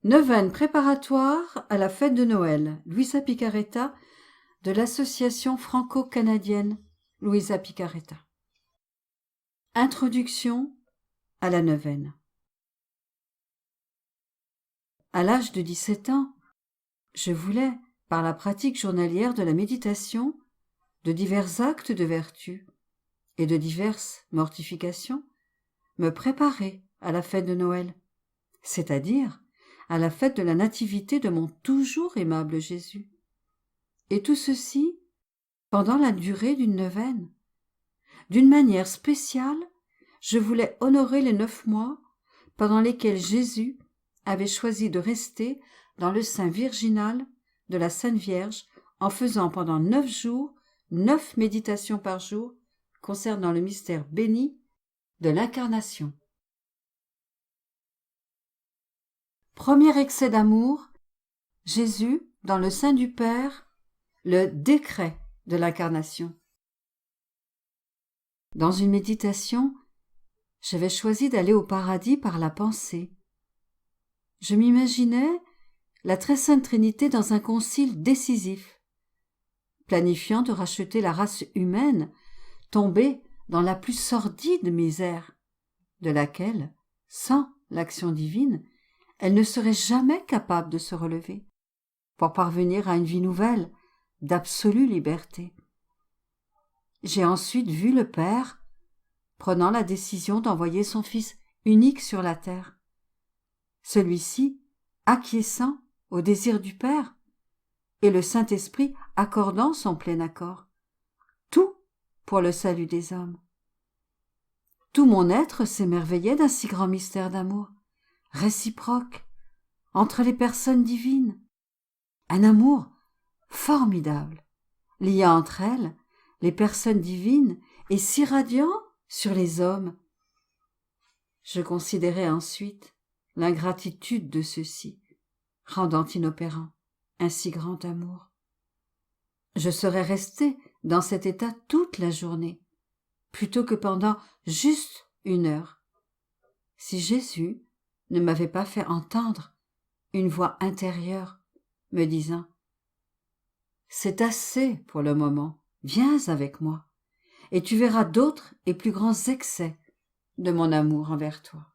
Neuvaine préparatoire à la fête de Noël. Luisa Picaretta de l'association franco-canadienne Luisa Picaretta. Introduction à la neuvaine. À l'âge de 17 ans, je voulais, par la pratique journalière de la méditation, de divers actes de vertu et de diverses mortifications, me préparer à la fête de Noël, c'est-à-dire à la fête de la nativité de mon toujours aimable Jésus. Et tout ceci pendant la durée d'une neuvaine. D'une manière spéciale, je voulais honorer les 9 mois pendant lesquels Jésus avait choisi de rester dans le sein virginal de la Sainte Vierge en faisant pendant 9 jours 9 méditations par jour concernant le mystère béni de l'incarnation. Premier excès d'amour, Jésus dans le sein du Père, le décret de l'incarnation. Dans une méditation, j'avais choisi d'aller au paradis par la pensée. Je m'imaginais la très sainte Trinité dans un concile décisif, planifiant de racheter la race humaine tombée dans la plus sordide misère, de laquelle, sans l'action divine, elle ne serait jamais capable de se relever, pour parvenir à une vie nouvelle, d'absolue liberté. J'ai ensuite vu le Père prenant la décision d'envoyer son Fils unique sur la terre. Celui-ci acquiesçant au désir du Père et le Saint-Esprit accordant son plein accord. Tout pour le salut des hommes. Tout mon être s'émerveillait d'un si grand mystère d'amour, réciproque, entre les personnes divines. Un amour formidable, liant entre elles les personnes divines et si radiant sur les hommes. Je considérais ensuite l'ingratitude de ceux-ci, rendant inopérant un si grand amour. Je serais resté dans cet état toute la journée, plutôt que pendant juste 1 heure, si Jésus ne m'avait pas fait entendre une voix intérieure me disant « C'est assez pour le moment, viens avec moi, et tu verras d'autres et plus grands excès de mon amour envers toi. »